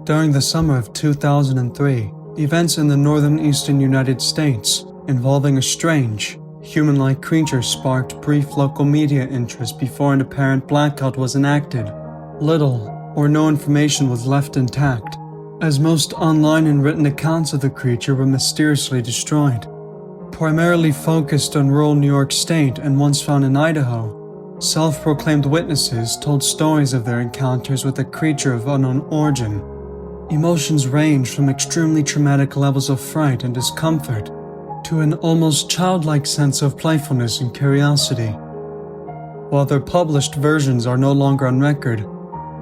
During the summer of 2003, events in the northeastern United States involving a strange, human-like creature sparked brief local media interest before an apparent blackout was enacted. Little or no information was left intact, as most online and written accounts of the creature were mysteriously destroyed. Primarily focused on rural New York State and once found in Idaho, self-proclaimed witnesses told stories of their encounters with a creature of unknown origin. Emotions ranged from extremely traumatic levels of fright and discomfort to an almost childlike sense of playfulness and curiosity. While their published versions are no longer on record,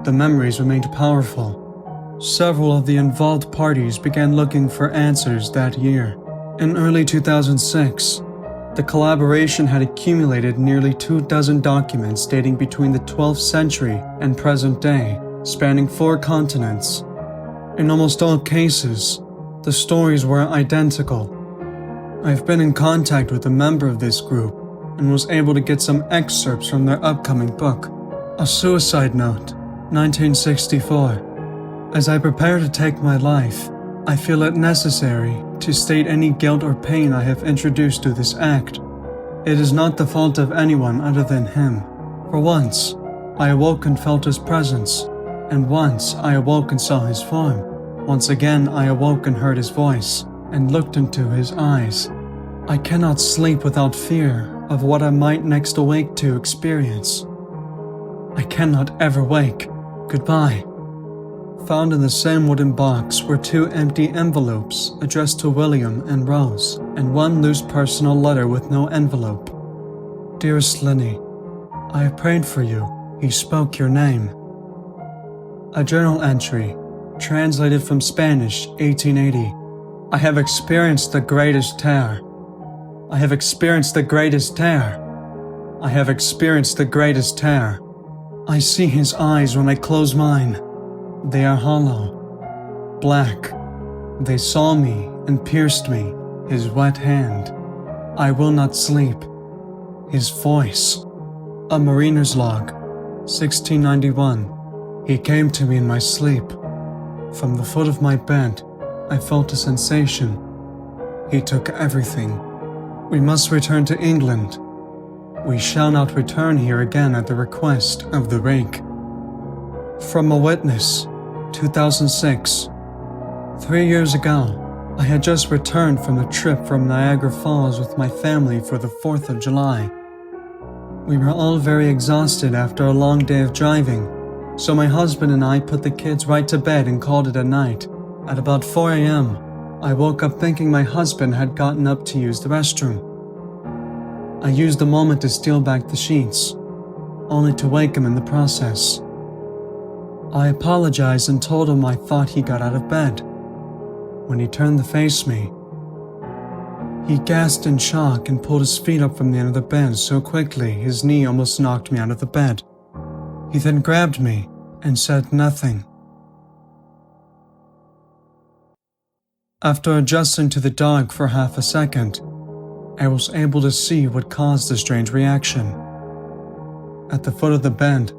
the memories remained powerful. Several of the involved parties began looking for answers that year. In early 2006, the collaboration had accumulated nearly 24 documents dating between the 12th century and present day, spanning 4 continents. In almost all cases, the stories were identical. I've been in contact with a member of this group and was able to get some excerpts from their upcoming book, A Suicide Note, 1964. As I prepare to take my life, I feel it necessary to state any guilt or pain I have introduced to this act. It is not the fault of anyone other than him. For once, I awoke and felt his presence, and once I awoke and saw his form. Once again I awoke and heard his voice, and looked into his eyes. I cannot sleep without fear of what I might next awake to experience. I cannot ever wake. Goodbye. Found in the same wooden box were 2 empty envelopes addressed to William and Rose, and 1 loose personal letter with no envelope. Dearest Lenny, I have prayed for you. He spoke your name. A journal entry, translated from Spanish, 1880. I have experienced the greatest terror. I have experienced the greatest terror. I have experienced the greatest terror. I see his eyes when I close mine. They are hollow, black. They saw me and pierced me, his wet hand. I will not sleep. His voice. A mariner's log, 1691. He came to me in my sleep. From the foot of my bed, I felt a sensation. He took everything. We must return to England. We shall not return here again at the request of the Rake. From a witness, 2006. 3 years ago, I had just returned from a trip from Niagara Falls with my family for the 4th of July. We were all very exhausted after a long day of driving, so my husband and I put the kids right to bed and called it a night. At about 4 a.m., I woke up thinking my husband had gotten up to use the restroom. I used the moment to steal back the sheets, only to wake him in the process. I apologized and told him I thought he got out of bed. When he turned to face me, he gasped in shock and pulled his feet up from the end of the bed so quickly his knee almost knocked me out of the bed. He then grabbed me and said nothing. After adjusting to the dog for half a second, I was able to see what caused the strange reaction. At the foot of the bed,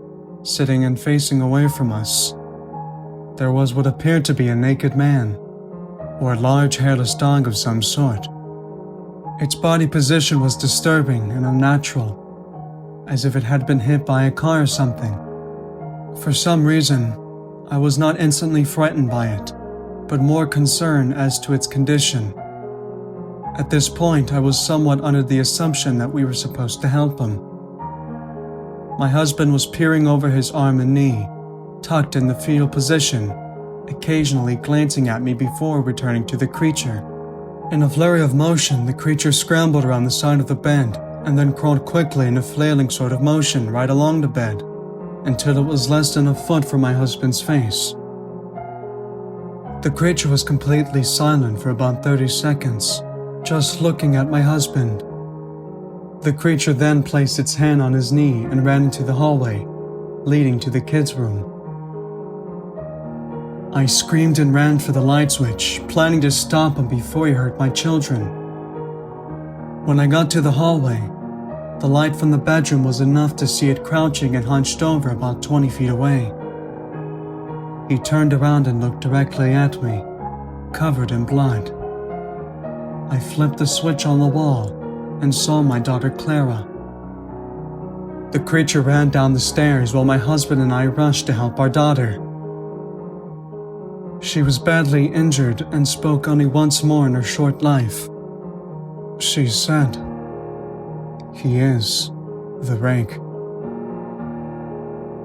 sitting and facing away from us, there was what appeared to be a naked man, or a large hairless dog of some sort. Its body position was disturbing and unnatural, as if it had been hit by a car or something. For some reason, I was not instantly frightened by it, but more concerned as to its condition. At this point, I was somewhat under the assumption that we were supposed to help him. My husband was peering over his arm and knee, tucked in the fetal position, occasionally glancing at me before returning to the creature. In a flurry of motion, the creature scrambled around the side of the bed and then crawled quickly in a flailing sort of motion right along the bed, until it was less than a foot from my husband's face. The creature was completely silent for about 30 seconds, just looking at my husband. The creature then placed its hand on his knee and ran into the hallway, leading to the kids' room. I screamed and ran for the light switch, planning to stop him before he hurt my children. When I got to the hallway, the light from the bedroom was enough to see it crouching and hunched over about 20 feet away. He turned around and looked directly at me, covered in blood. I flipped the switch on the wall and saw my daughter Clara. The creature ran down the stairs while my husband and I rushed to help our daughter. She was badly injured and spoke only once more in her short life. She said, "He is the Rake."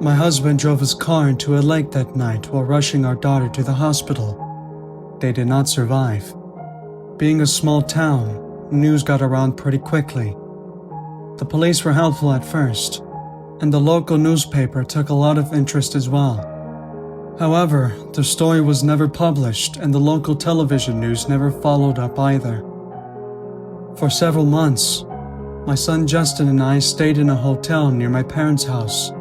My husband drove his car into a lake that night while rushing our daughter to the hospital. They did not survive. Being a small town, news got around pretty quickly. The police were helpful at first, and the local newspaper took a lot of interest as well. However, the story was never published and the local television news never followed up either. For several months, my son Justin and I stayed in a hotel near my parents' house.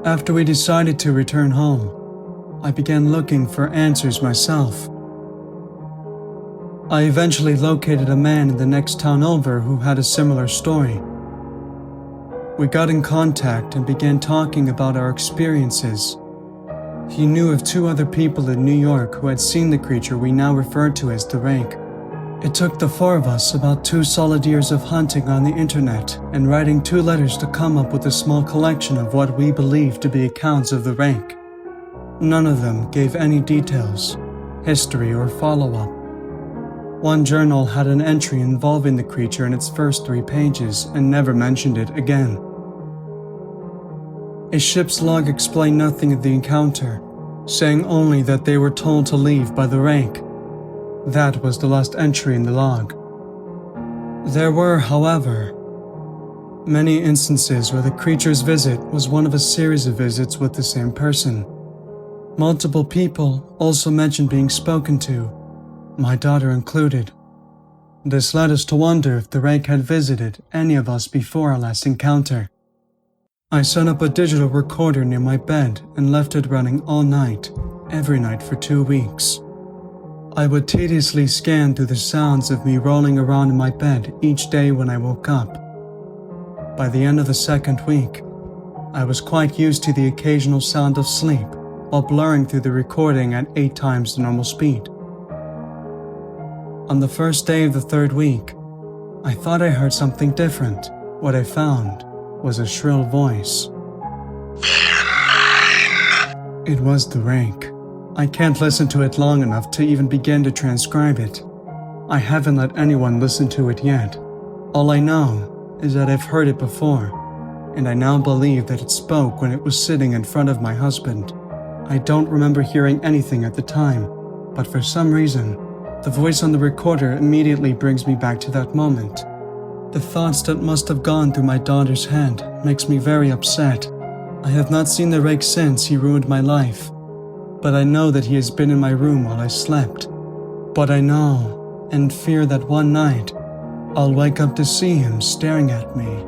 After we decided to return home, I began looking for answers myself. I eventually located a man in the next town over who had a similar story. We got in contact and began talking about our experiences. He knew of 2 other people in New York who had seen the creature we now refer to as the Rake. It took the 4 of us about 2 solid years of hunting on the internet and writing 2 letters to come up with a small collection of what we believed to be accounts of the Rake. None of them gave any details, history, or follow-up. One journal had an entry involving the creature in its first 3 pages and never mentioned it again. A ship's log explained nothing of the encounter, saying only that they were told to leave by the Rake. That was the last entry in the log. There were, however, many instances where the creature's visit was one of a series of visits with the same person. Multiple people also mentioned being spoken to, my daughter included. This led us to wonder if the Rake had visited any of us before our last encounter. I set up a digital recorder near my bed and left it running all night, every night for 2 weeks. I would tediously scan through the sounds of me rolling around in my bed each day when I woke up. By the end of the 2nd week, I was quite used to the occasional sound of sleep while blurring through the recording at 8 times the normal speed. On the first day of the 3rd week, I thought I heard something different. What I found was a shrill voice. It was the Rake. I can't listen to it long enough to even begin to transcribe it. I haven't let anyone listen to it yet. All I know is that I've heard it before, and I now believe that it spoke when it was sitting in front of my husband. I don't remember hearing anything at the time, but for some reason, the voice on the recorder immediately brings me back to that moment. The thoughts that must have gone through my daughter's head makes me very upset. I have not seen the Rake since he ruined my life, but I know that he has been in my room while I slept. But I know and fear that one night, I'll wake up to see him staring at me.